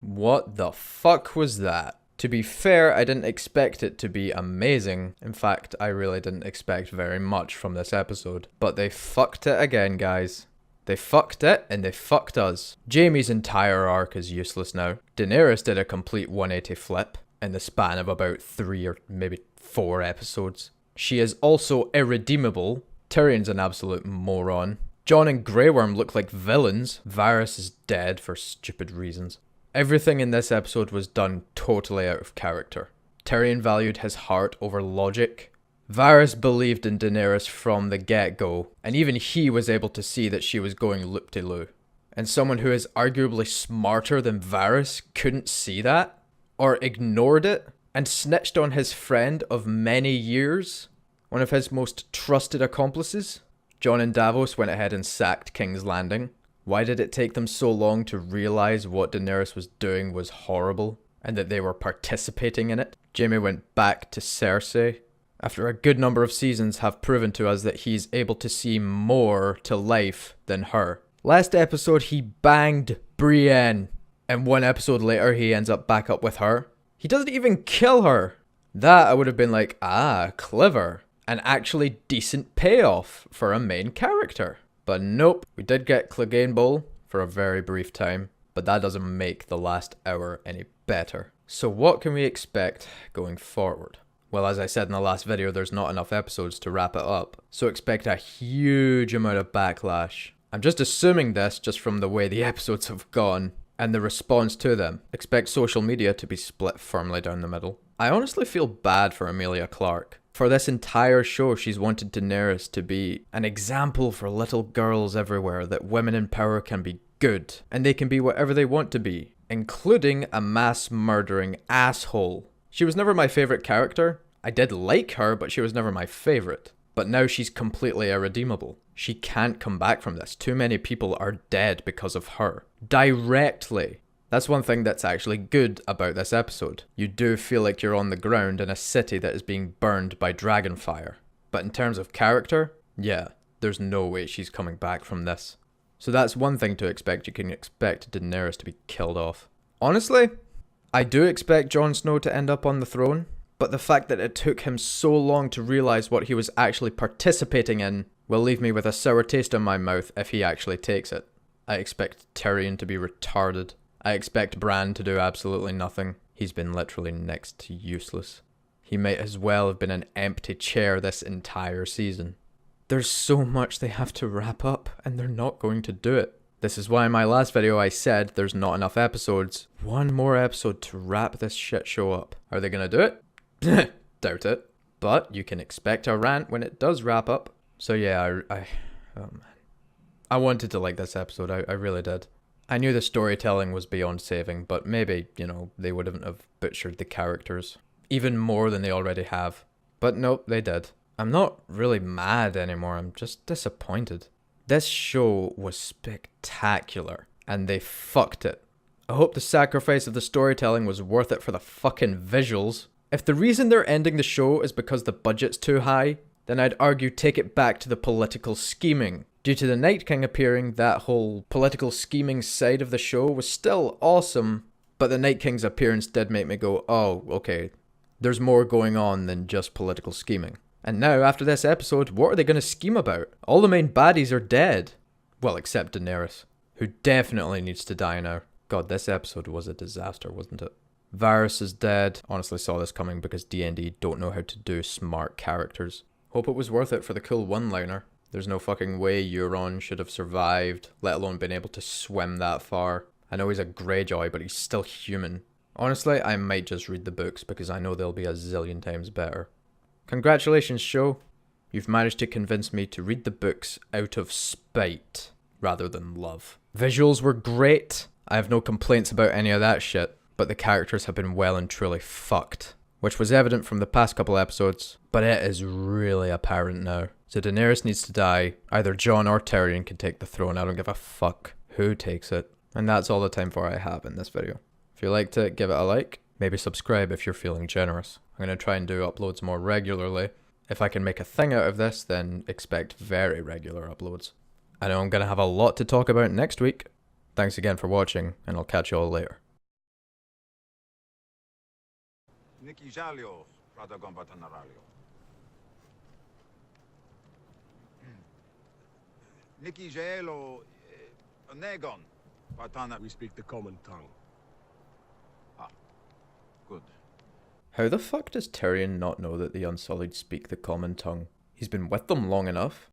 What the fuck was that? To be fair, I didn't expect it to be amazing. In fact, I really didn't expect very much from this episode. But they fucked it again, guys. They fucked it, and they fucked us. Jaime's entire arc is useless now. Daenerys did a complete 180 flip in the span of about 3 or maybe 4 episodes. She is also irredeemable. Tyrion's an absolute moron. Jon and Grey Worm look like villains. Varys is dead for stupid reasons. Everything in this episode was done totally out of character. Tyrion valued his heart over logic. Varys believed in Daenerys from the get-go, and even he was able to see that she was going loop-de-loo. And someone who is arguably smarter than Varys couldn't see that, or ignored it, and snitched on his friend of many years, one of his most trusted accomplices. Jon and Davos went ahead and sacked King's Landing. Why did it take them so long to realize what Daenerys was doing was horrible, and that they were participating in it? Jaime went back to Cersei. After a good number of seasons have proven to us that he's able to see more to life than her. Last episode he banged Brienne, and 1 episode later he ends up back up with her. He doesn't even kill her. That I would have been like, clever. An actually decent payoff for a main character. But nope, we did get Clegane Bowl for a very brief time, but that doesn't make the last hour any better. So what can we expect going forward? Well, as I said in the last video, there's not enough episodes to wrap it up, so expect a huge amount of backlash. I'm just assuming this just from the way the episodes have gone and the response to them. Expect social media to be split firmly down the middle. I honestly feel bad for Emilia Clarke. For this entire show, she's wanted Daenerys to be an example for little girls everywhere that women in power can be good, and they can be whatever they want to be, including a mass-murdering asshole. She was never my favourite character. I did like her, but she was never my favourite. But now she's completely irredeemable. She can't come back from this. Too many people are dead because of her. Directly. That's one thing that's actually good about this episode. You do feel like you're on the ground in a city that is being burned by dragonfire. But in terms of character, yeah, there's no way she's coming back from this. So that's one thing to expect. You can expect Daenerys to be killed off. Honestly, I do expect Jon Snow to end up on the throne, but the fact that it took him so long to realize what he was actually participating in will leave me with a sour taste in my mouth if he actually takes it. I expect Tyrion to be retarded. I expect Bran to do absolutely nothing. He's been literally next to useless. He might as well have been an empty chair this entire season. There's so much they have to wrap up, and they're not going to do it. This is why in my last video I said there's not enough episodes. 1 more episode to wrap this shit show up. Are they gonna do it? Doubt it. But you can expect a rant when it does wrap up. So yeah, oh man. I wanted to like this episode, I really did. I knew the storytelling was beyond saving, but maybe, they wouldn't have butchered the characters even more than they already have. But nope, they did. I'm not really mad anymore, I'm just disappointed. This show was spectacular, and they fucked it. I hope the sacrifice of the storytelling was worth it for the fucking visuals. If the reason they're ending the show is because the budget's too high, then I'd argue take it back to the political scheming. Due to the Night King appearing, that whole political scheming side of the show was still awesome, but the Night King's appearance did make me go, oh, okay, there's more going on than just political scheming. And now, after this episode, what are they going to scheme about? All the main baddies are dead. Well, except Daenerys, who definitely needs to die now. God, this episode was a disaster, wasn't it? Varys is dead. Honestly saw this coming because D&D don't know how to do smart characters. Hope it was worth it for the cool one-liner. There's no fucking way Euron should have survived, let alone been able to swim that far. I know he's a Greyjoy, but he's still human. Honestly, I might just read the books because I know they'll be a zillion times better. Congratulations, show. You've managed to convince me to read the books out of spite rather than love. Visuals were great. I have no complaints about any of that shit, but the characters have been well and truly fucked, which was evident from the past couple episodes, but it is really apparent now. So Daenerys needs to die. Either Jon or Tyrion can take the throne. I don't give a fuck who takes it. And that's all the time for I have in this video. If you liked it, give it a like. Maybe subscribe if you're feeling generous. I'm going to try and do uploads more regularly. If I can make a thing out of this, then expect very regular uploads. I know I'm going to have a lot to talk about next week. Thanks again for watching, and I'll catch you all later. Niki Jalio, Radagon Batanaralio. Niki Jaelo, Negon, Batana. We speak the common tongue. Ah, good. How the fuck does Tyrion not know that the Unsullied speak the common tongue? He's been with them long enough.